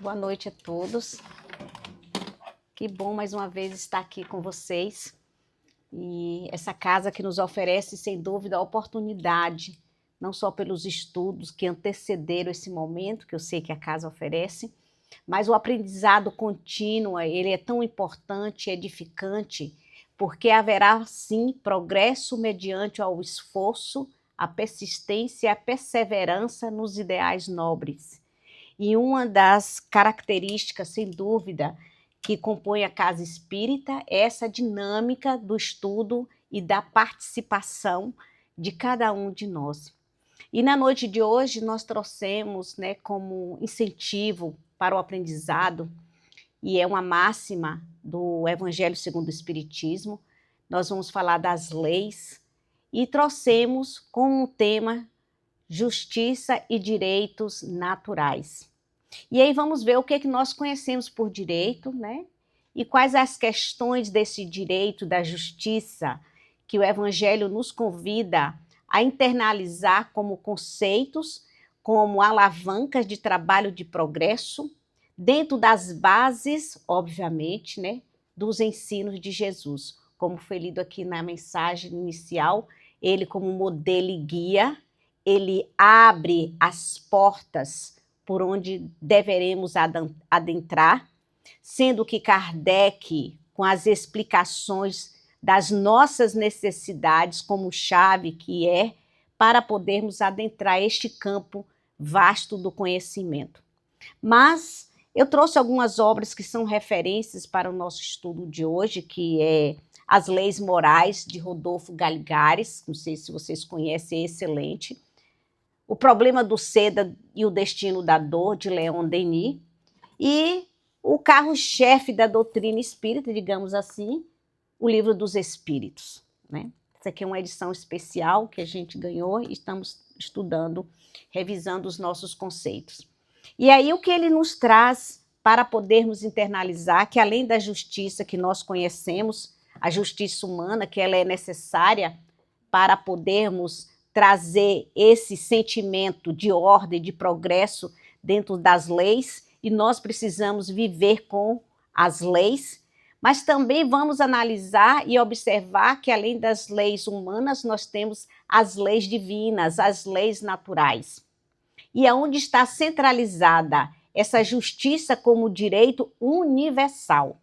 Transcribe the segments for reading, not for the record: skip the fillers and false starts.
Boa noite a todos. Que bom mais uma vez estar aqui com vocês. E essa casa que nos oferece, sem dúvida, a oportunidade, não só pelos estudos que antecederam esse momento, que eu sei que a casa oferece, mas o aprendizado contínuo, ele é tão importante e edificante, porque haverá, sim, progresso mediante ao esforço, a persistência e a perseverança nos ideais nobres. E uma das características, sem dúvida, que compõe a casa espírita é essa dinâmica do estudo e da participação de cada um de nós. E na noite de hoje nós trouxemos, como incentivo para o aprendizado, e é uma máxima do Evangelho segundo o Espiritismo, nós vamos falar das leis, e trouxemos como tema justiça e direitos naturais. E aí vamos ver o que nós conhecemos por direito, e quais as questões desse direito da justiça que o Evangelho nos convida a internalizar como conceitos, como alavancas de trabalho de progresso, dentro das bases, obviamente, dos ensinos de Jesus. Como foi lido aqui na mensagem inicial, ele como modelo e guia, ele abre as portas por onde deveremos adentrar, sendo que Kardec, com as explicações das nossas necessidades como chave que é, para podermos adentrar este campo vasto do conhecimento. Mas eu trouxe algumas obras que são referências para o nosso estudo de hoje, que é As Leis Morais, de Rodolfo Galigares, não sei se vocês conhecem, é excelente. O Problema do Ser e o Destino da Dor, de Leon Denis, e o carro-chefe da doutrina espírita, digamos assim, o Livro dos Espíritos. Essa aqui é uma edição especial que a gente ganhou e estamos estudando, revisando os nossos conceitos. E aí o que ele nos traz para podermos internalizar, que além da justiça que nós conhecemos, a justiça humana, que ela é necessária para podermos trazer esse sentimento de ordem, de progresso dentro das leis, e nós precisamos viver com as leis, mas também vamos analisar e observar que além das leis humanas, nós temos as leis divinas, as leis naturais. E aonde está centralizada essa justiça como direito universal.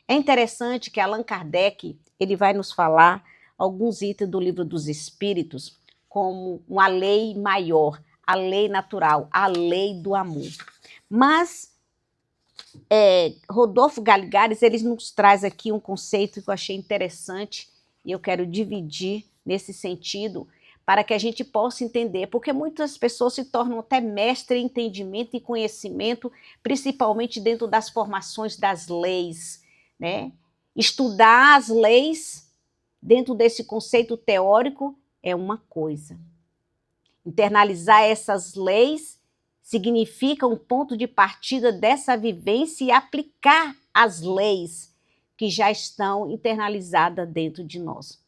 É interessante que Allan Kardec, ele vai nos falar alguns itens do Livro dos Espíritos, como uma lei maior, a lei natural, a lei do amor. Mas Rodolfo Galigares, ele nos traz aqui um conceito que eu achei interessante e eu quero dividir nesse sentido para que a gente possa entender, porque muitas pessoas se tornam até mestre em entendimento e conhecimento, principalmente dentro das formações das leis, Estudar as leis dentro desse conceito teórico é uma coisa. Internalizar essas leis significa um ponto de partida dessa vivência e aplicar as leis que já estão internalizadas dentro de nós.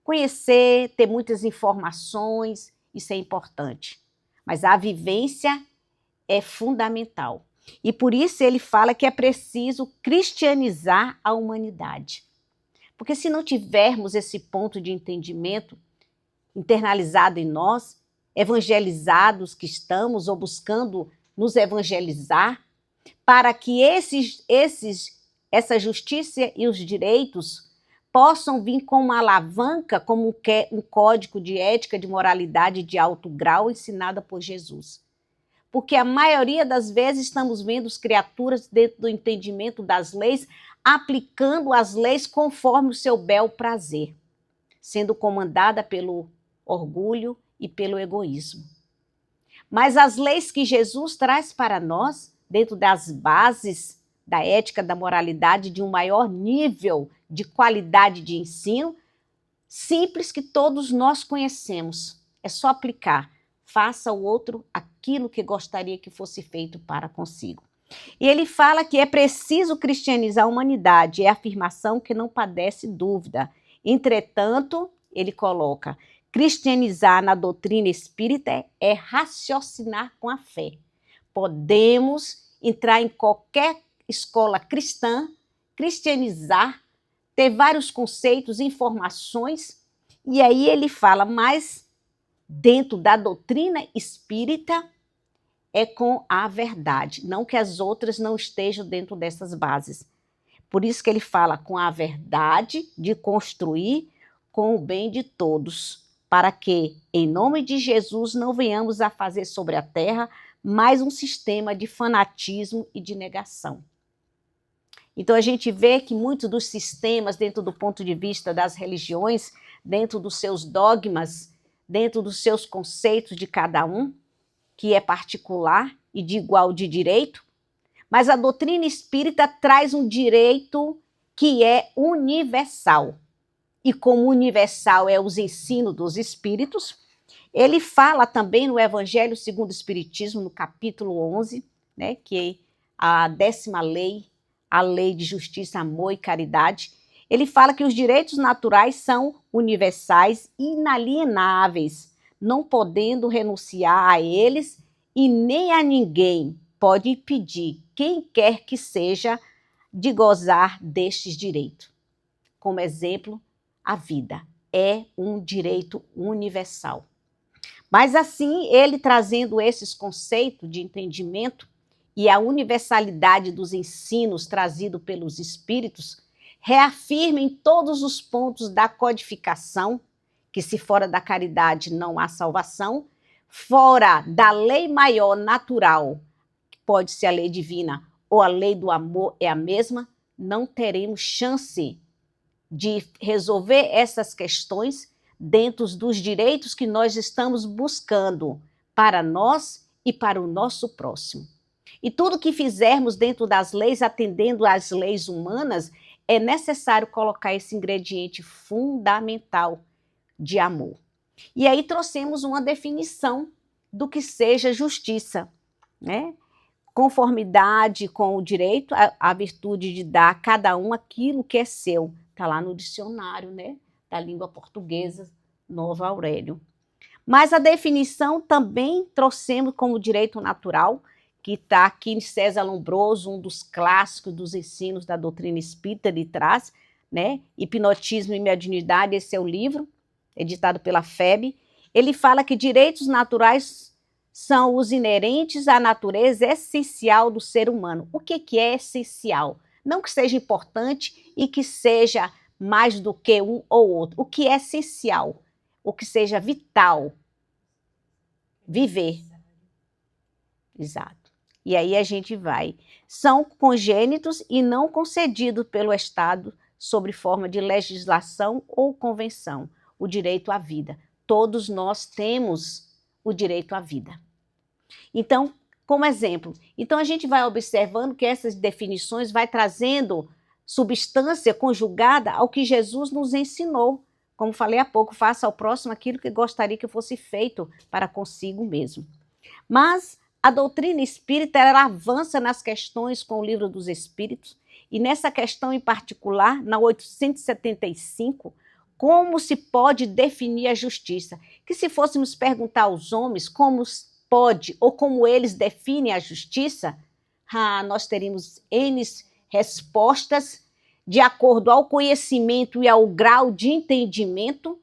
Conhecer, ter muitas informações, isso é importante. Mas a vivência é fundamental. E por isso ele fala que é preciso cristianizar a humanidade. Porque se não tivermos esse ponto de entendimento internalizado em nós, evangelizados que estamos ou buscando nos evangelizar, para que essa justiça e os direitos possam vir com uma alavanca, como um código de ética, de moralidade de alto grau ensinada por Jesus. Porque a maioria das vezes estamos vendo as criaturas dentro do entendimento das leis, aplicando as leis conforme o seu bel prazer, sendo comandada pelo orgulho e pelo egoísmo. Mas as leis que Jesus traz para nós, dentro das bases da ética, da moralidade, de um maior nível de qualidade de ensino, simples que todos nós conhecemos. É só aplicar. Faça ao outro aquilo que gostaria que fosse feito para consigo. E ele fala que é preciso cristianizar a humanidade, é a afirmação que não padece dúvida. Entretanto, ele coloca, cristianizar na doutrina espírita é raciocinar com a fé. Podemos entrar em qualquer escola cristã, cristianizar, ter vários conceitos, informações, e aí ele fala, mas dentro da doutrina espírita é com a verdade, não que as outras não estejam dentro dessas bases. Por isso que ele fala com a verdade de construir com o bem de todos, para que, em nome de Jesus, não venhamos a fazer sobre a terra mais um sistema de fanatismo e de negação. Então a gente vê que muitos dos sistemas, dentro do ponto de vista das religiões, dentro dos seus dogmas, dentro dos seus conceitos de cada um, que é particular e de igual de direito, mas a doutrina espírita traz um direito que é universal. E como universal é os ensinos dos espíritos, ele fala também no Evangelho segundo o Espiritismo, no capítulo 11, né, que é a 10ª lei, a lei de justiça, amor e caridade. Ele fala que os direitos naturais são universais e inalienáveis, não podendo renunciar a eles e nem a ninguém pode impedir quem quer que seja de gozar destes direitos. Como exemplo, a vida é um direito universal. Mas assim, ele trazendo esses conceitos de entendimento e a universalidade dos ensinos trazidos pelos espíritos, reafirma em todos os pontos da codificação que se fora da caridade não há salvação, fora da lei maior natural, que pode ser a lei divina ou a lei do amor é a mesma, não teremos chance de resolver essas questões dentro dos direitos que nós estamos buscando para nós e para o nosso próximo. E tudo que fizermos dentro das leis, atendendo às leis humanas, é necessário colocar esse ingrediente fundamental de amor. E aí trouxemos uma definição do que seja justiça, né? Conformidade com o direito, a virtude de dar a cada um aquilo que é seu. Está lá no dicionário, né, da língua portuguesa, Nova Aurélio. Mas a definição também trouxemos como direito natural, que está aqui em César Lombroso, um dos clássicos dos ensinos da doutrina espírita, ele traz, né, Hipnotismo e Mediunidade, esse é o livro, editado pela FEB. Ele fala que direitos naturais são os inerentes à natureza essencial do ser humano. O que é essencial? Não que seja importante e que seja mais do que um ou outro. O que é essencial? O que seja vital. Viver. Exato. E aí a gente vai. São congênitos e não concedidos pelo Estado sob forma de legislação ou convenção. O direito à vida. Todos nós temos o direito à vida. Então, como exemplo, então a gente vai observando que essas definições vai trazendo substância conjugada ao que Jesus nos ensinou. Como falei há pouco, faça ao próximo aquilo que gostaria que fosse feito para consigo mesmo. Mas a doutrina espírita, ela avança nas questões com o Livro dos Espíritos, e nessa questão em particular, na 875, como se pode definir a justiça? Que se fôssemos perguntar aos homens como pode ou como eles definem a justiça, nós teríamos N respostas de acordo ao conhecimento e ao grau de entendimento,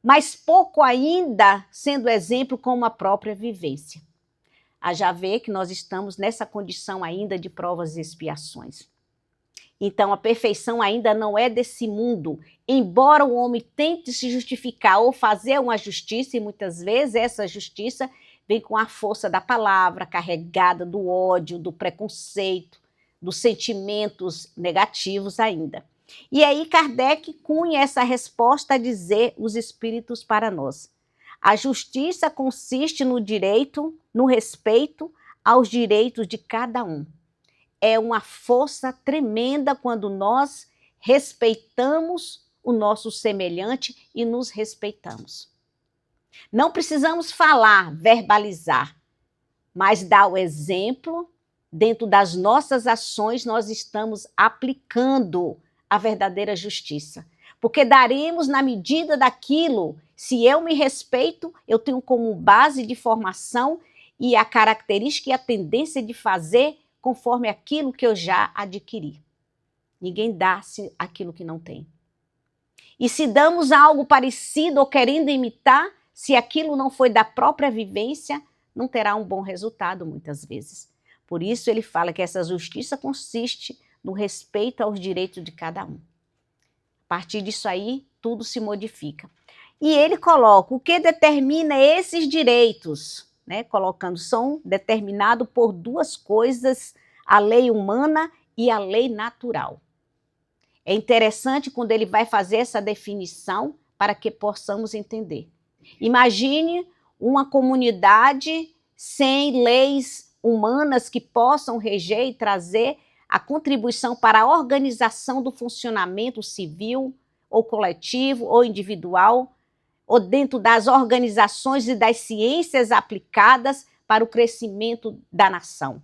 mas pouco ainda sendo exemplo com a própria vivência. Já vê que nós estamos nessa condição ainda de provas e expiações. Então, a perfeição ainda não é desse mundo. Embora o homem tente se justificar ou fazer uma justiça, e muitas vezes essa justiça vem com a força da palavra, carregada do ódio, do preconceito, dos sentimentos negativos ainda. E aí Kardec cunha essa resposta a dizer os espíritos para nós. A justiça consiste no direito, no respeito aos direitos de cada um. É uma força tremenda quando nós respeitamos o nosso semelhante e nos respeitamos. Não precisamos falar, verbalizar, mas dar o exemplo. Dentro das nossas ações, nós estamos aplicando a verdadeira justiça. Porque daremos na medida daquilo. Se eu me respeito, eu tenho como base de formação e a característica e a tendência de fazer conforme aquilo que eu já adquiri. Ninguém dá-se aquilo que não tem. E se damos algo parecido ou querendo imitar, se aquilo não foi da própria vivência, não terá um bom resultado muitas vezes. Por isso ele fala que essa justiça consiste no respeito aos direitos de cada um. A partir disso aí, tudo se modifica. E ele coloca o que determina esses direitos, né? Colocando, são determinados por duas coisas, a lei humana e a lei natural. É interessante quando ele vai fazer essa definição para que possamos entender. Imagine uma comunidade sem leis humanas que possam reger e trazer a contribuição para a organização do funcionamento civil, ou coletivo, ou individual, ou dentro das organizações e das ciências aplicadas para o crescimento da nação.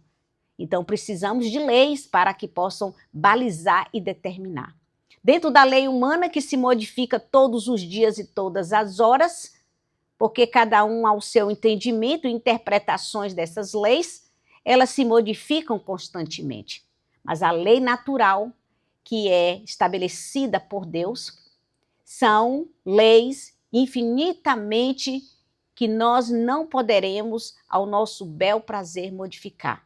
Então, precisamos de leis para que possam balizar e determinar. Dentro da lei humana, que se modifica todos os dias e todas as horas, porque cada um ao seu entendimento e interpretações dessas leis, elas se modificam constantemente. Mas a lei natural, que é estabelecida por Deus, são leis infinitamente que nós não poderemos, ao nosso bel prazer, modificar.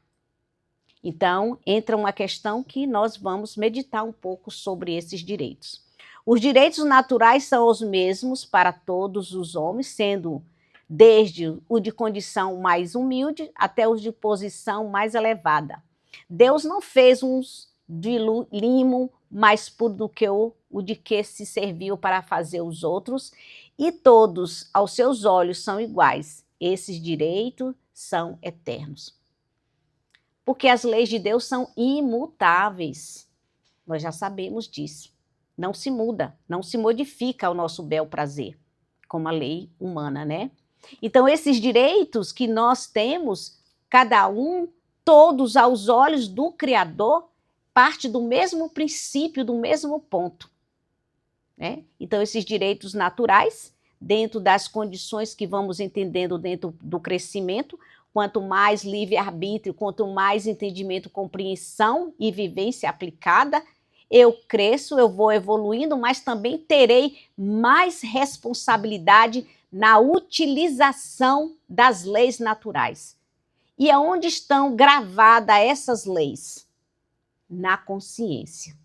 Então, entra uma questão que nós vamos meditar um pouco sobre esses direitos. Os direitos naturais são os mesmos para todos os homens, sendo desde o de condição mais humilde até os de posição mais elevada. Deus não fez uns de limo mais puro do que o de que se serviu para fazer os outros, e todos, aos seus olhos, são iguais. Esses direitos são eternos. Porque as leis de Deus são imutáveis. Nós já sabemos disso. Não se muda, não se modifica ao nosso bel prazer, como a lei humana, né? Então, esses direitos que nós temos, cada um, todos aos olhos do Criador, parte do mesmo princípio, do mesmo ponto, né? Então, esses direitos naturais, dentro das condições que vamos entendendo dentro do crescimento, quanto mais livre-arbítrio, quanto mais entendimento, compreensão e vivência aplicada, eu cresço, eu vou evoluindo, mas também terei mais responsabilidade na utilização das leis naturais. E aonde estão gravadas essas leis? Na consciência.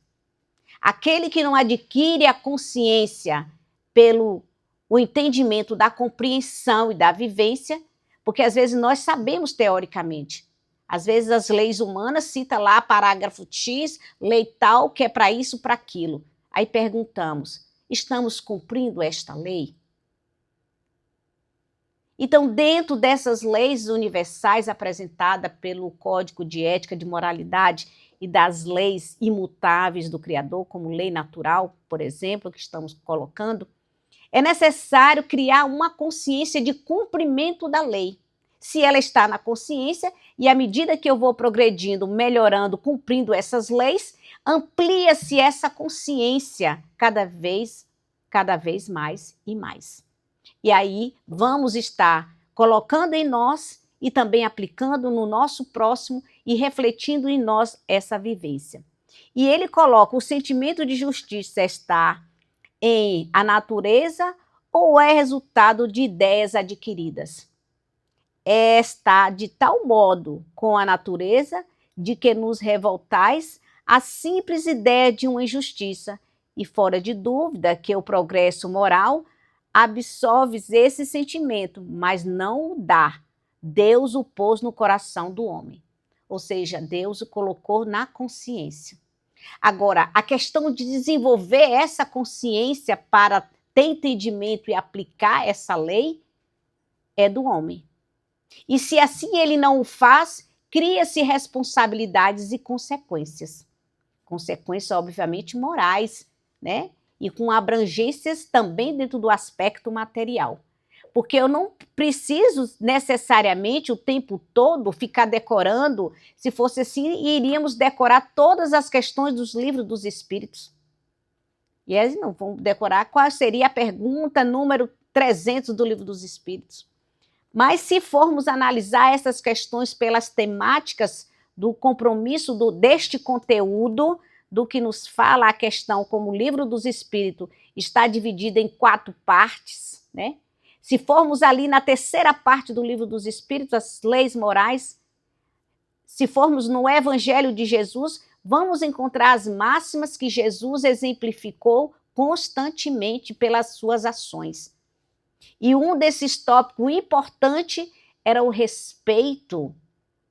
Aquele que não adquire a consciência pelo o entendimento da compreensão e da vivência, porque às vezes nós sabemos teoricamente. Às vezes as leis humanas citam lá parágrafo X, lei tal, que é para isso, para aquilo. Aí perguntamos, estamos cumprindo esta lei? Então, dentro dessas leis universais apresentadas pelo Código de Ética de Moralidade e das leis imutáveis do Criador, como lei natural, por exemplo, que estamos colocando, é necessário criar uma consciência de cumprimento da lei. Se ela está na consciência, e à medida que eu vou progredindo, melhorando, cumprindo essas leis, amplia-se essa consciência cada vez mais e mais. E aí vamos estar colocando em nós e também aplicando no nosso próximo e refletindo em nós essa vivência. E ele coloca o sentimento de justiça está em a natureza ou é resultado de ideias adquiridas? Está de tal modo com a natureza de que nos revoltais a simples ideia de uma injustiça e fora de dúvida que o progresso moral absorve esse sentimento, mas não o dá. Deus o pôs no coração do homem. Ou seja, Deus o colocou na consciência. Agora, a questão de desenvolver essa consciência para ter entendimento e aplicar essa lei é do homem. E se assim ele não o faz, cria-se responsabilidades e consequências. Consequências, obviamente, morais, né? E com abrangências também dentro do aspecto material. Porque eu não preciso necessariamente o tempo todo ficar decorando. Se fosse assim, iríamos decorar todas as questões dos livros dos espíritos. E eles não vão decorar qual seria a pergunta número 300 do livro dos espíritos. Mas se formos analisar essas questões pelas temáticas do compromisso deste conteúdo, do que nos fala a questão, como o livro dos Espíritos está dividido em 4 partes, né? Se formos ali na terceira parte do livro dos Espíritos, as leis morais, se formos no Evangelho de Jesus, vamos encontrar as máximas que Jesus exemplificou constantemente pelas suas ações. E um desses tópicos importante era o respeito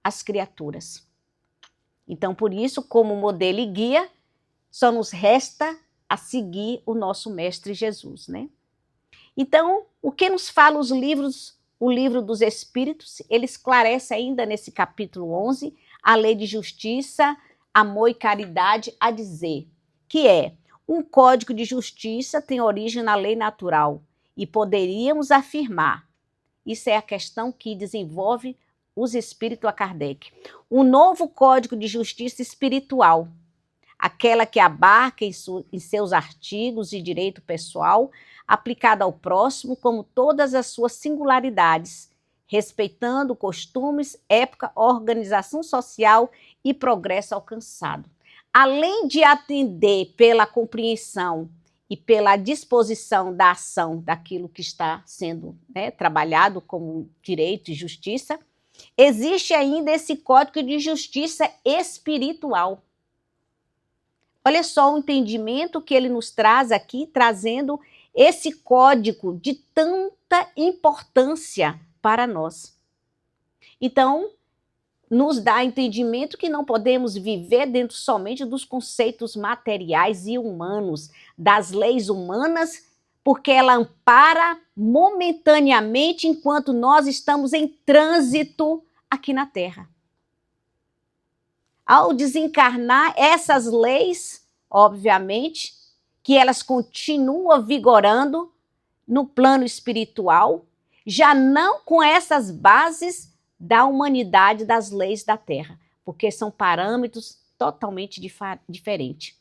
às criaturas. Então, por isso, como modelo e guia, só nos resta a seguir o nosso Mestre Jesus, né? Então, o que nos fala os livros, o livro dos Espíritos? Ele esclarece ainda nesse capítulo 11 a lei de justiça, amor e caridade, a dizer que um código de justiça tem origem na lei natural e poderíamos afirmar, isso é a questão que desenvolve os Espíritos a Kardec, um novo código de justiça espiritual, aquela que abarca em seus artigos de direito pessoal, aplicada ao próximo como todas as suas singularidades, respeitando costumes, época, organização social e progresso alcançado. Além de atender pela compreensão e pela disposição da ação daquilo que está sendo, né, trabalhado como direito e justiça, existe ainda esse código de justiça espiritual. Olha só o entendimento que ele nos traz aqui, trazendo esse código de tanta importância para nós. Então, nos dá entendimento que não podemos viver dentro somente dos conceitos materiais e humanos, das leis humanas, porque ela ampara momentaneamente enquanto nós estamos em trânsito aqui na Terra. Ao desencarnar, essas leis, obviamente, que elas continuam vigorando no plano espiritual, já não com essas bases da humanidade, das leis da Terra, porque são parâmetros totalmente diferentes.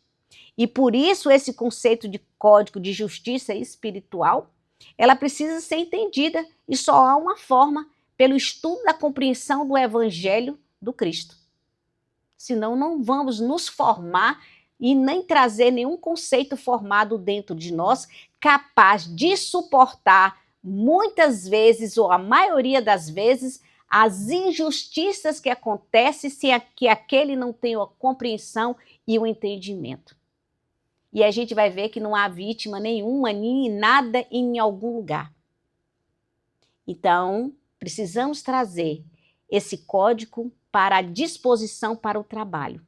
E por isso esse conceito de código de justiça espiritual, ela precisa ser entendida e só há uma forma, pelo estudo da compreensão do Evangelho do Cristo. Senão não vamos nos formar e nem trazer nenhum conceito formado dentro de nós capaz de suportar muitas vezes, ou a maioria das vezes, as injustiças que acontecem se que aquele não tem a compreensão e o entendimento. E a gente vai ver que não há vítima nenhuma, nem nada em algum lugar. Então, precisamos trazer esse código para a disposição para o trabalho,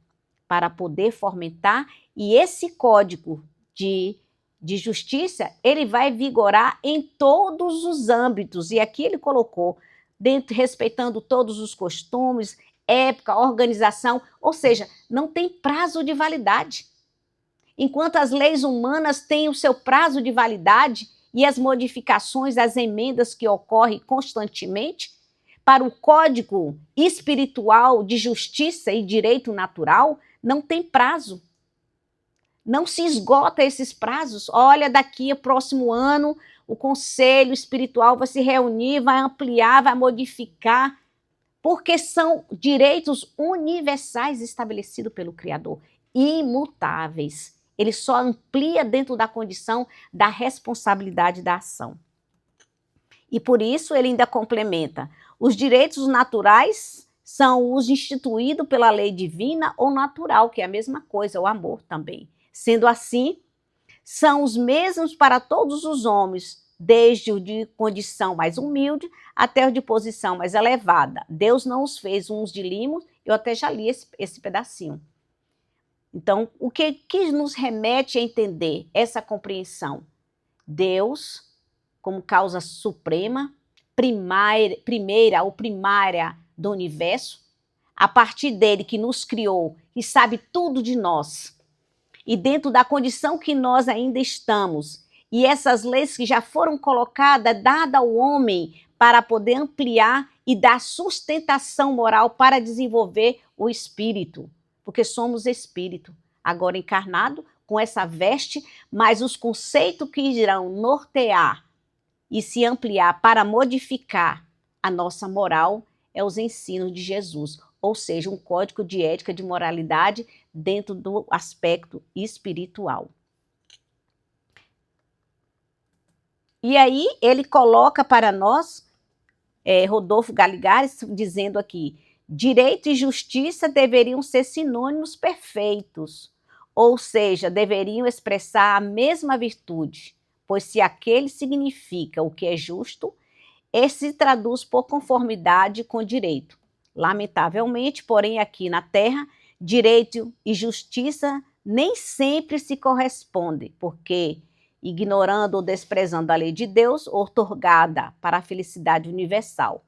para poder fomentar, e esse código de justiça, ele vai vigorar em todos os âmbitos, e aqui ele colocou, respeitando todos os costumes, época, organização, ou seja, não tem prazo de validade. Enquanto as leis humanas têm o seu prazo de validade e as modificações, as emendas que ocorrem constantemente, para o código espiritual de justiça e direito natural, não tem prazo. Não se esgota esses prazos. Olha, daqui ao próximo ano, o conselho espiritual vai se reunir, vai ampliar, vai modificar, porque são direitos universais estabelecidos pelo Criador, imutáveis. Ele só amplia dentro da condição da responsabilidade da ação. E por isso ele ainda complementa: os direitos naturais são os instituídos pela lei divina ou natural, que é a mesma coisa, o amor também. Sendo assim, são os mesmos para todos os homens, desde o de condição mais humilde até o de posição mais elevada. Deus não os fez uns de limos, eu até já li esse pedacinho. Então, o que nos remete a entender essa compreensão? Deus, como causa suprema, primeira ou primária do universo, a partir dele que nos criou e sabe tudo de nós, e dentro da condição que nós ainda estamos, e essas leis que já foram colocadas, dadas ao homem para poder ampliar e dar sustentação moral para desenvolver o espírito, porque somos espírito, agora encarnado, com essa veste, mas os conceitos que irão nortear e se ampliar para modificar a nossa moral é os ensinos de Jesus, ou seja, um código de ética, de moralidade dentro do aspecto espiritual. E aí ele coloca para nós, Rodolfo Galigares, dizendo aqui, direito e justiça deveriam ser sinônimos perfeitos, ou seja, deveriam expressar a mesma virtude, pois se aquele significa o que é justo, esse se traduz por conformidade com direito. Lamentavelmente, porém, aqui na Terra, direito e justiça nem sempre se correspondem, porque, ignorando ou desprezando a lei de Deus, outorgada para a felicidade universal,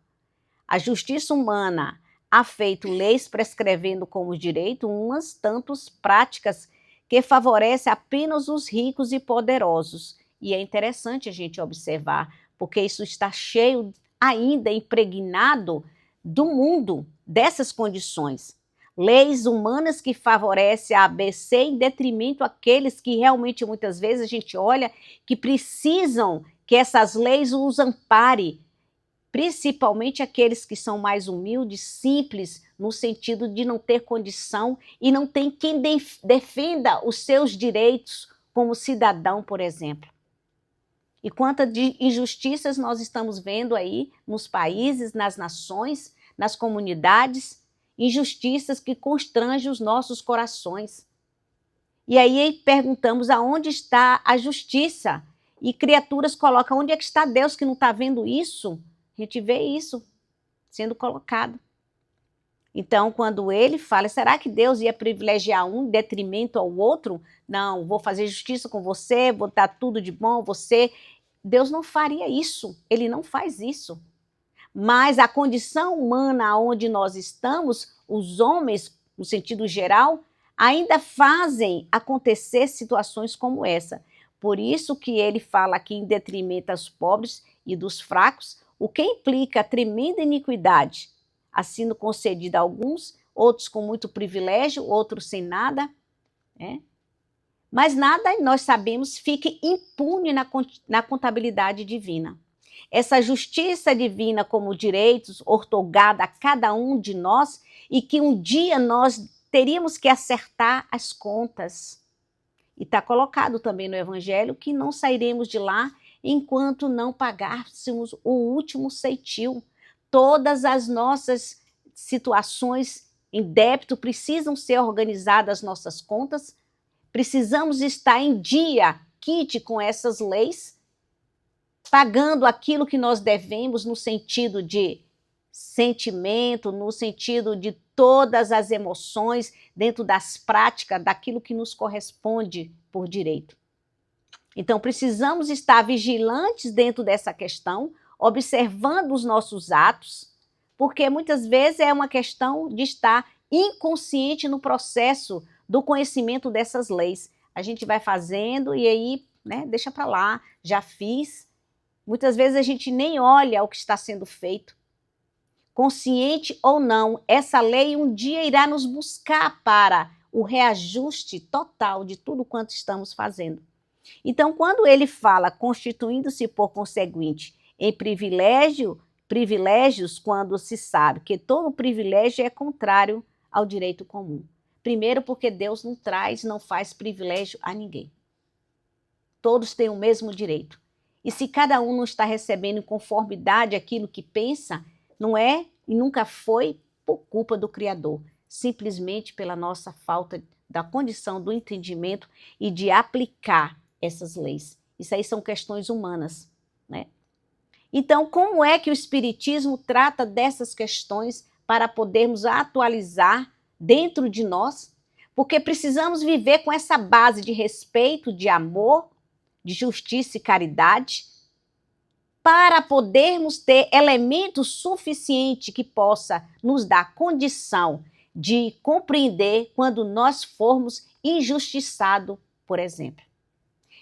a justiça humana há feito leis prescrevendo como direito umas tantas práticas que favorecem apenas os ricos e poderosos. E é interessante a gente observar, porque isso está cheio, ainda impregnado do mundo, dessas condições. Leis humanas que favorecem a ABC em detrimento àqueles que realmente, muitas vezes, a gente olha, que precisam que essas leis os ampare, principalmente aqueles que são mais humildes, simples, no sentido de não ter condição e não tem quem defenda os seus direitos como cidadão, por exemplo. E quantas injustiças nós estamos vendo aí nos países, nas nações, nas comunidades, injustiças que constrangem os nossos corações. E aí perguntamos aonde está a justiça? E criaturas colocam, onde é que está Deus que não está vendo isso? A gente vê isso sendo colocado. Então, quando ele fala, será que Deus ia privilegiar um em detrimento ao outro? Não, vou fazer justiça com você, vou dar tudo de bom a você. Deus não faria isso, ele não faz isso. Mas a condição humana onde nós estamos, os homens, no sentido geral, ainda fazem acontecer situações como essa. Por isso que ele fala aqui em detrimento aos pobres e dos fracos, o que implica tremenda iniquidade, assim concedida a alguns, outros com muito privilégio, outros sem nada, né? Mas nada, nós sabemos, fique impune na contabilidade divina. Essa justiça divina como direitos outorgada a cada um de nós e que um dia nós teríamos que acertar as contas. E está colocado também no Evangelho que não sairemos de lá enquanto não pagássemos o último ceitil. Todas as nossas situações em débito precisam ser organizadas, as nossas contas, precisamos estar em dia, quite com essas leis, pagando aquilo que nós devemos no sentido de sentimento, no sentido de todas as emoções, dentro das práticas, daquilo que nos corresponde por direito. Então, precisamos estar vigilantes dentro dessa questão, observando os nossos atos, porque muitas vezes é uma questão de estar inconsciente no processo do conhecimento dessas leis. A gente vai fazendo e aí, né, deixa para lá, já fiz. Muitas vezes a gente nem olha o que está sendo feito. Consciente ou não, essa lei um dia irá nos buscar para o reajuste total de tudo quanto estamos fazendo. Então, quando ele fala constituindo-se por conseguinte em privilégios, quando se sabe que todo privilégio é contrário ao direito comum. Primeiro, porque Deus não traz, não faz privilégio a ninguém. Todos têm o mesmo direito. E se cada um não está recebendo em conformidade aquilo que pensa, não é e nunca foi por culpa do Criador, simplesmente pela nossa falta da condição do entendimento e de aplicar essas leis. Isso aí são questões humanas, né? Então, como é que o Espiritismo trata dessas questões para podermos atualizar dentro de nós? Porque precisamos viver com essa base de respeito, de amor, de justiça e caridade, para podermos ter elementos suficientes que possa nos dar condição de compreender quando nós formos injustiçados, por exemplo.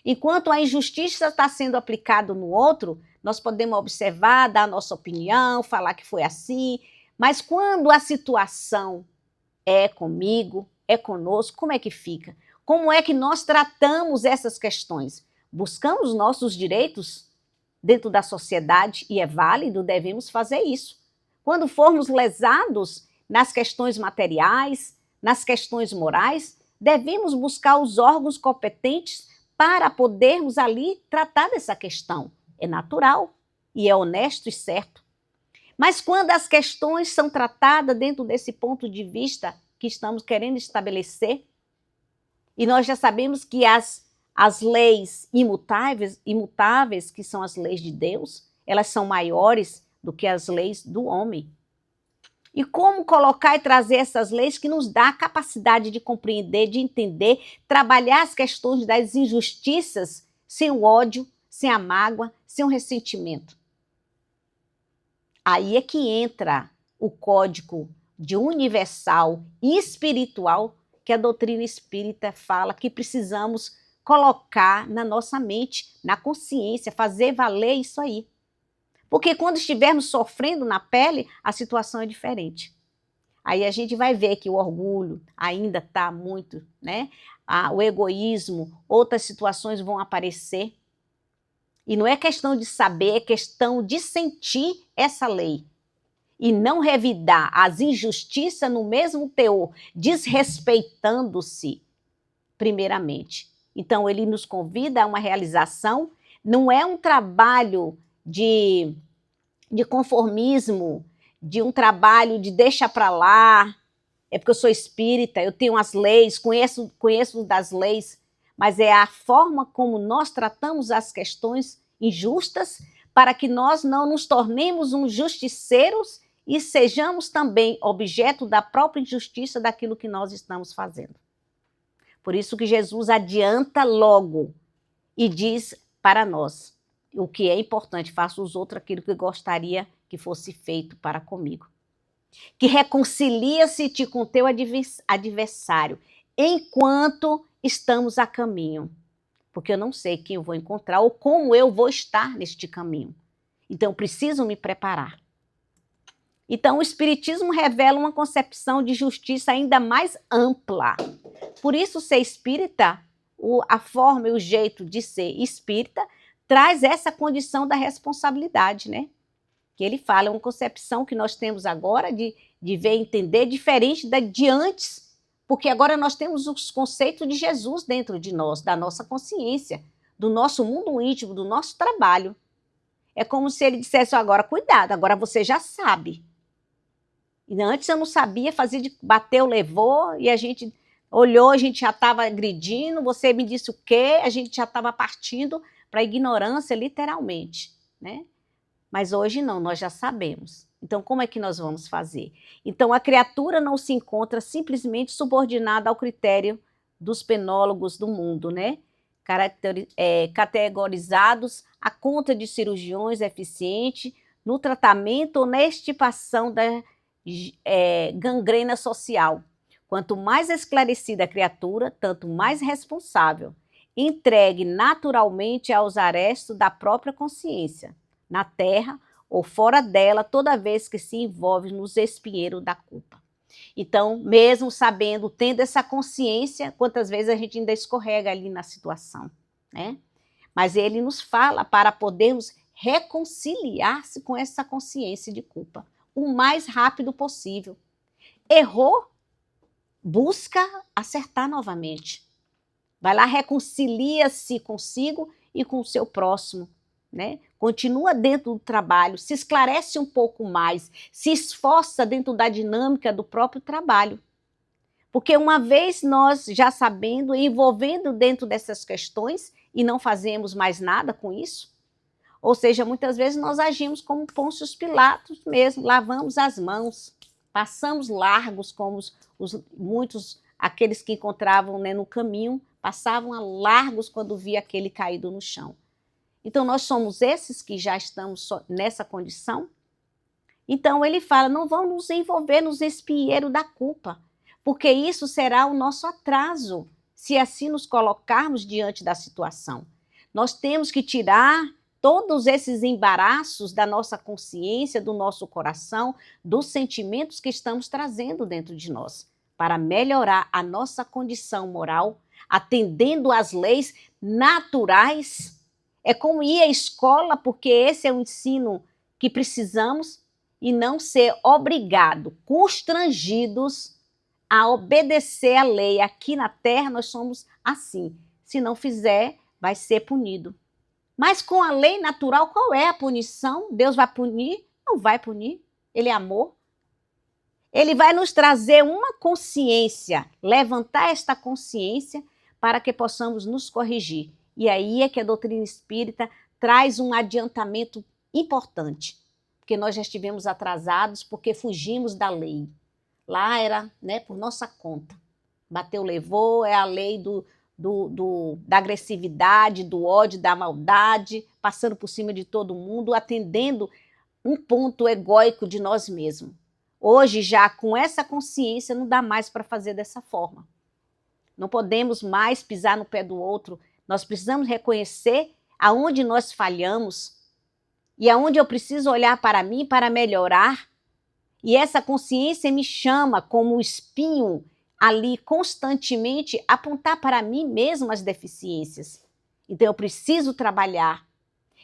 Enquanto a injustiça está sendo aplicada no outro, nós podemos observar, dar a nossa opinião, falar que foi assim, mas quando a situação é comigo, é conosco, como é que fica? Como é que nós tratamos essas questões? Buscamos nossos direitos dentro da sociedade e é válido, devemos fazer isso. Quando formos lesados, nas questões materiais, nas questões morais, devemos buscar os órgãos competentes para podermos ali tratar dessa questão. É natural e é honesto e certo. Mas quando as questões são tratadas dentro desse ponto de vista que estamos querendo estabelecer, e nós já sabemos que as leis imutáveis, que são as leis de Deus, elas são maiores do que as leis do homem. E como colocar e trazer essas leis que nos dá a capacidade de compreender, de entender, trabalhar as questões das injustiças sem o ódio, sem a mágoa, sem o ressentimento. Aí é que entra o código de universal e espiritual que a doutrina espírita fala que precisamos colocar na nossa mente, na consciência, fazer valer isso aí. Porque quando estivermos sofrendo na pele, a situação é diferente. Aí a gente vai ver que o orgulho ainda está muito, né? O egoísmo, outras situações vão aparecer. E não é questão de saber, é questão de sentir essa lei. E não revidar as injustiças no mesmo teor, desrespeitando-se, primeiramente. Então, ele nos convida a uma realização, não é um trabalho de conformismo, de um trabalho de deixa para lá, é porque eu sou espírita, eu tenho as leis, conheço das leis, mas é a forma como nós tratamos as questões injustas para que nós não nos tornemos uns justiceiros e sejamos também objeto da própria injustiça daquilo que nós estamos fazendo. Por isso que Jesus adianta logo e diz para nós o que é importante, faça os outros aquilo que gostaria que fosse feito para comigo. Que reconcilia-se-te com teu adversário enquanto estamos a caminho. Porque eu não sei quem eu vou encontrar ou como eu vou estar neste caminho. Então, eu preciso me preparar. Então, o Espiritismo revela uma concepção de justiça ainda mais ampla. Por isso, ser espírita, a forma e o jeito de ser espírita, traz essa condição da responsabilidade, né? Que ele fala, é uma concepção que nós temos agora de ver e entender diferente de antes, porque agora nós temos os conceitos de Jesus dentro de nós, da nossa consciência, do nosso mundo íntimo, do nosso trabalho. É como se ele dissesse agora, cuidado, agora você já sabe. E antes eu não sabia, fazia de bateu, levou, e a gente olhou, a gente já estava agredindo, você me disse o quê? A gente já estava partindo para a ignorância, literalmente, né? Mas hoje não, nós já sabemos. Então, como é que nós vamos fazer? Então, a criatura não se encontra simplesmente subordinada ao critério dos penólogos do mundo, né? Categorizados à conta de cirurgiões eficientes no tratamento ou na extirpação da gangrena social. Quanto mais esclarecida a criatura, tanto mais responsável, entregue naturalmente aos arestos da própria consciência, na terra ou fora dela, toda vez que se envolve nos espinheiros da culpa. Então, mesmo sabendo, tendo essa consciência, quantas vezes a gente ainda escorrega ali na situação, né? Mas ele nos fala para podermos reconciliar-se com essa consciência de culpa o mais rápido possível. Errou, busca acertar novamente. Vai lá, reconcilia-se consigo e com o seu próximo, né? Continua dentro do trabalho, se esclarece um pouco mais, se esforça dentro da dinâmica do próprio trabalho. Porque uma vez nós já sabendo, envolvendo dentro dessas questões e não fazemos mais nada com isso, ou seja, muitas vezes nós agimos como Pôncio Pilatos mesmo, lavamos as mãos, passamos largos como muitos, aqueles que encontravam, né, no caminho, passavam a largos quando via aquele caído no chão. Então, nós somos esses que já estamos nessa condição. Então, ele fala, não vamos nos envolver nos espinheiros da culpa, porque isso será o nosso atraso, se assim nos colocarmos diante da situação. Nós temos que tirar todos esses embaraços da nossa consciência, do nosso coração, dos sentimentos que estamos trazendo dentro de nós, para melhorar a nossa condição moral, atendendo às leis naturais. É como ir à escola, porque esse é o ensino que precisamos, e não ser obrigado, constrangidos a obedecer à lei. Aqui na terra nós somos assim. Se não fizer, vai ser punido. Mas com a lei natural, qual é a punição? Deus vai punir? Não vai punir. Ele é amor. Ele vai nos trazer uma consciência, levantar esta consciência para que possamos nos corrigir. E aí é que a doutrina espírita traz um adiantamento importante, porque nós já estivemos atrasados porque fugimos da lei. Lá era, né, por nossa conta. Bateu, levou, é a lei da agressividade, do ódio, da maldade, passando por cima de todo mundo, atendendo um ponto egóico de nós mesmos. Hoje, já com essa consciência, não dá mais para fazer dessa forma. Não podemos mais pisar no pé do outro. Nós precisamos reconhecer aonde nós falhamos e aonde eu preciso olhar para mim para melhorar. E essa consciência me chama como espinho ali constantemente apontar para mim mesmo as deficiências. Então eu preciso trabalhar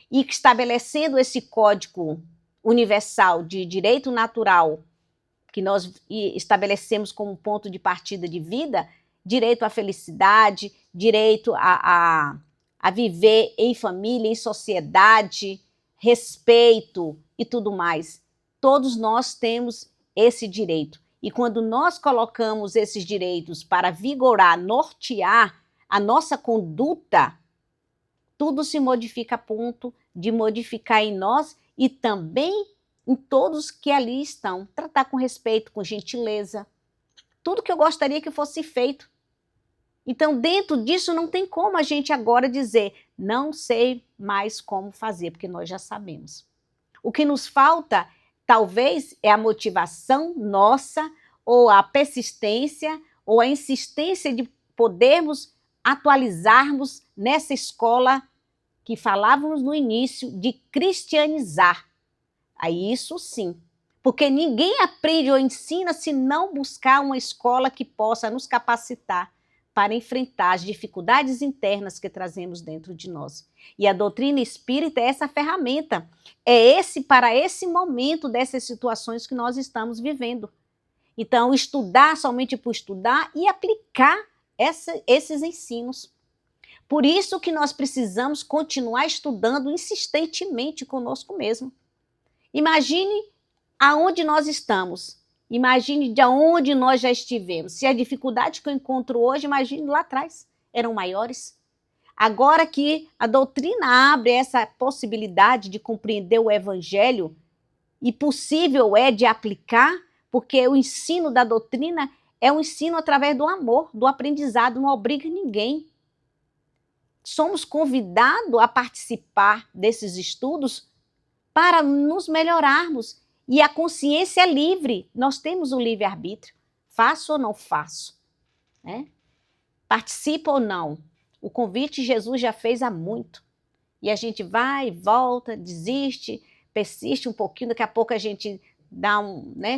e estabelecendo esse código universal de direito natural que nós estabelecemos como ponto de partida de vida, direito à felicidade, direito a viver em família, em sociedade, respeito e tudo mais. Todos nós temos esse direito. E quando nós colocamos esses direitos para vigorar, nortear a nossa conduta, tudo se modifica a ponto de modificar em nós e também em todos que ali estão. Tratar com respeito, com gentileza. Tudo que eu gostaria que fosse feito. Então, dentro disso, não tem como a gente agora dizer, não sei mais como fazer, porque nós já sabemos. O que nos falta, talvez, é a motivação nossa, ou a persistência, ou a insistência de podermos atualizarmos nessa escola que falávamos no início de cristianizar. Aí isso sim, porque ninguém aprende ou ensina se não buscar uma escola que possa nos capacitar para enfrentar as dificuldades internas que trazemos dentro de nós. E a doutrina espírita é essa ferramenta, para esse momento dessas situações que nós estamos vivendo. Então, estudar somente por estudar e aplicar esses ensinos. Por isso que nós precisamos continuar estudando insistentemente conosco mesmo. Imagine aonde nós estamos. Imagine de onde nós já estivemos. Se a dificuldade que eu encontro hoje, imagine lá atrás, eram maiores. Agora que a doutrina abre essa possibilidade de compreender o evangelho, e possível é de aplicar, porque o ensino da doutrina é um ensino através do amor, do aprendizado, não obriga ninguém. Somos convidados a participar desses estudos para nos melhorarmos. E a consciência é livre, nós temos o livre-arbítrio. Faço ou não faço? Né? Participa ou não? O convite Jesus já fez há muito. E a gente vai, volta, desiste, persiste um pouquinho, daqui a pouco a gente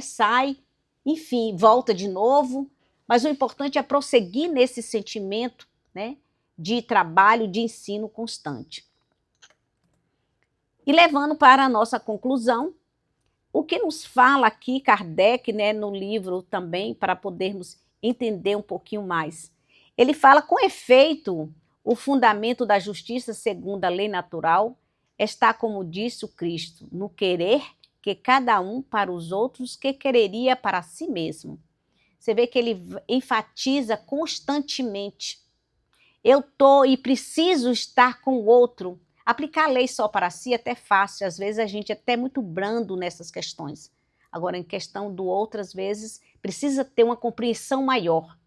sai, enfim, volta de novo. Mas o importante é prosseguir nesse sentimento, né, de trabalho, de ensino constante. E levando para a nossa conclusão, o que nos fala aqui Kardec, né, no livro também, para podermos entender um pouquinho mais. Ele fala, com efeito, o fundamento da justiça segundo a lei natural está, como disse o Cristo, no querer que cada um para os outros que quereria para si mesmo. Você vê que ele enfatiza constantemente. Eu estou e preciso estar com o outro. Aplicar a lei só para si é até fácil, às vezes a gente é até muito brando nessas questões. Agora, em questão do outro, às vezes, precisa ter uma compreensão maior,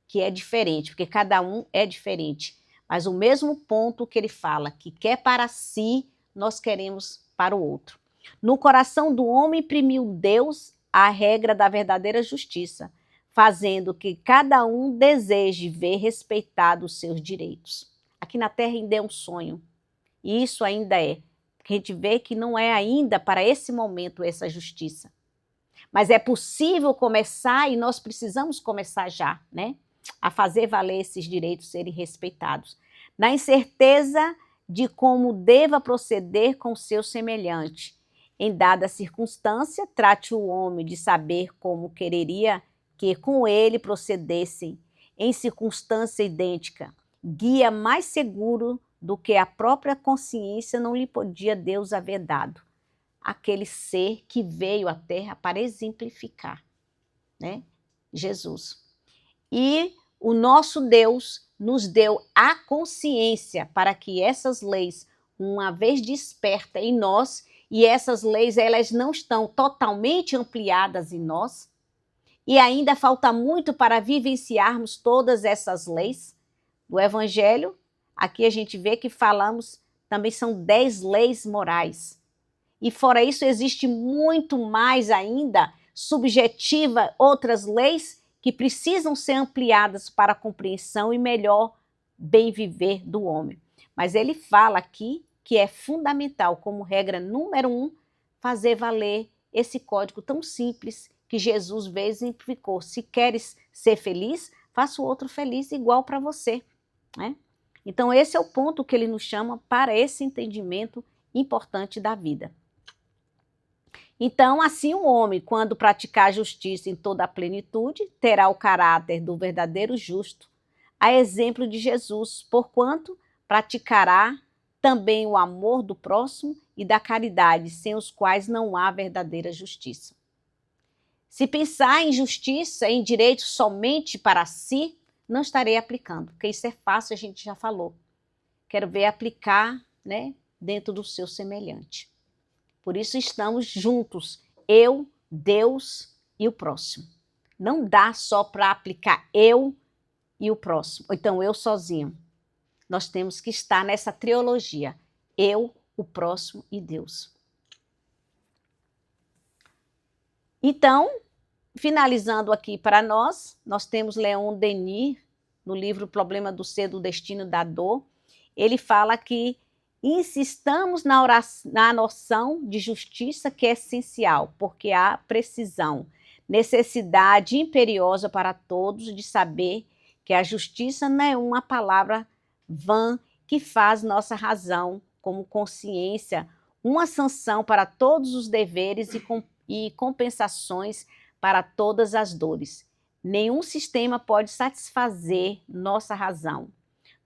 que é diferente, porque cada um é diferente. Mas o mesmo ponto que ele fala, que quer para si, nós queremos para o outro. No coração do homem imprimiu Deus a regra da verdadeira justiça, fazendo que cada um deseje ver respeitados os seus direitos. Aqui na Terra ainda é um sonho. E isso ainda é, porque a gente vê que não é ainda para esse momento essa justiça. Mas é possível começar e nós precisamos começar já, né? A fazer valer esses direitos serem respeitados. Na incerteza de como deva proceder com o seu semelhante. Em dada circunstância, trate o homem de saber como quereria que com ele procedessem em circunstância idêntica. Guia mais seguro do que a própria consciência não lhe podia Deus haver dado. Aquele ser que veio à Terra para exemplificar, né? Jesus. E o nosso Deus nos deu a consciência para que essas leis, uma vez despertas em nós, e essas leis elas não estão totalmente ampliadas em nós, e ainda falta muito para vivenciarmos todas essas leis do Evangelho. Aqui a gente vê que falamos, também são 10 leis morais. E fora isso, existe muito mais ainda, subjetiva, outras leis que precisam ser ampliadas para a compreensão e melhor bem viver do homem. Mas ele fala aqui que é fundamental, como regra número 1, fazer valer esse código tão simples que Jesus veio e exemplificou. Se queres ser feliz, faça o outro feliz igual para você, né? Então esse é o ponto que ele nos chama para esse entendimento importante da vida. Então, assim o homem, quando praticar a justiça em toda a plenitude, terá o caráter do verdadeiro justo, a exemplo de Jesus, porquanto praticará também o amor do próximo e da caridade, sem os quais não há verdadeira justiça. Se pensar em justiça, em direito somente para si, não estarei aplicando, porque isso é fácil, a gente já falou. Quero ver aplicar, né, dentro do seu semelhante. Por isso estamos juntos, eu, Deus e o próximo. Não dá só para aplicar eu e o próximo, ou então eu sozinho. Nós temos que estar nessa trilogia, eu, o próximo e Deus. Então, finalizando aqui para nós temos Leon Denis, no livro Problema do Ser, do Destino, da Dor. Ele fala que insistamos na noção de justiça, que é essencial, porque há precisão, necessidade imperiosa para todos de saber que a justiça não é uma palavra vã que faz nossa razão, como consciência, uma sanção para todos os deveres e compensações para todas as dores. Nenhum sistema pode satisfazer nossa razão,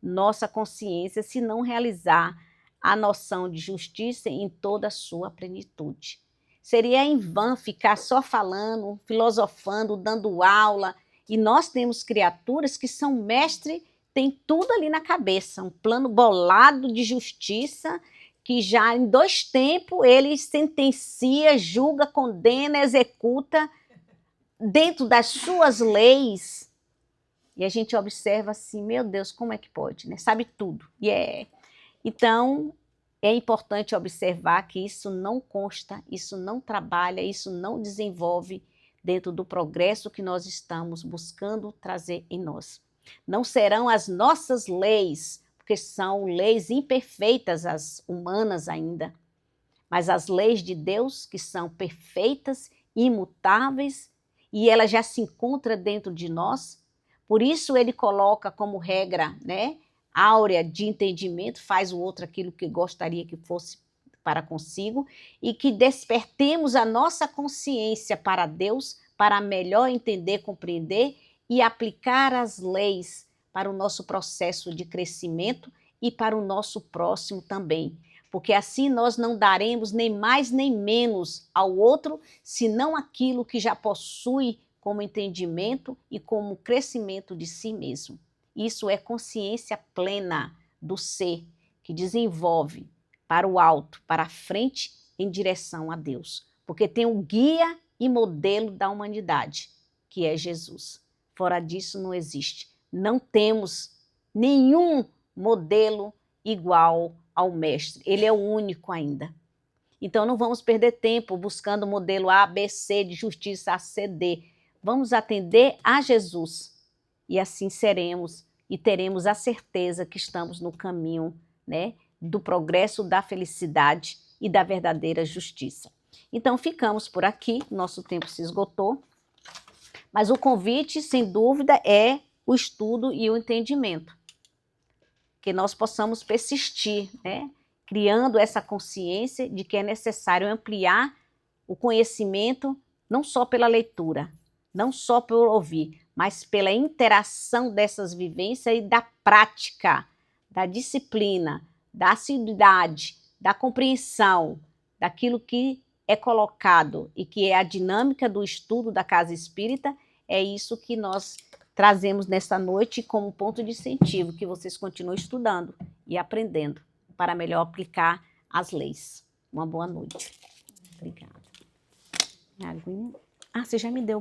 nossa consciência, se não realizar a noção de justiça em toda a sua plenitude. Seria em vão ficar só falando, filosofando, dando aula, e nós temos criaturas que são mestres, tem tudo ali na cabeça, um plano bolado de justiça, que já em 2 tempos ele sentencia, julga, condena, executa, dentro das suas leis, e a gente observa assim, meu Deus, como é que pode, né? Sabe tudo. Então, é importante observar que isso não consta, isso não trabalha, isso não desenvolve dentro do progresso que nós estamos buscando trazer em nós. Não serão as nossas leis, porque são leis imperfeitas, as humanas ainda, mas as leis de Deus, que são perfeitas, imutáveis, e ela já se encontra dentro de nós. Por isso ele coloca como regra, né, áurea de entendimento, faz o outro aquilo que gostaria que fosse para consigo, e que despertemos a nossa consciência para Deus, para melhor entender, compreender e aplicar as leis para o nosso processo de crescimento e para o nosso próximo também. Porque assim nós não daremos nem mais nem menos ao outro, senão aquilo que já possui como entendimento e como crescimento de si mesmo. Isso é consciência plena do ser, que desenvolve para o alto, para a frente, em direção a Deus. Porque tem um guia e modelo da humanidade, que é Jesus. Fora disso não existe. Não temos nenhum modelo igual ao mestre. Ele é o único ainda. Então não vamos perder tempo buscando o modelo A, B, C de justiça, A, C, D. Vamos atender a Jesus e assim seremos e teremos a certeza que estamos no caminho, né, do progresso, da felicidade e da verdadeira justiça. Então ficamos por aqui, nosso tempo se esgotou, mas o convite, sem dúvida, é o estudo e o entendimento. Que nós possamos persistir, né? criando essa consciência de que é necessário ampliar o conhecimento, não só pela leitura, não só pelo ouvir, mas pela interação dessas vivências e da prática, da disciplina, da assiduidade, da compreensão, daquilo que é colocado e que é a dinâmica do estudo da casa espírita. É isso que nós trazemos nesta noite como ponto de incentivo, que vocês continuem estudando e aprendendo para melhor aplicar as leis. Uma boa noite. Obrigada. Aguinha. Ah, você já me deu.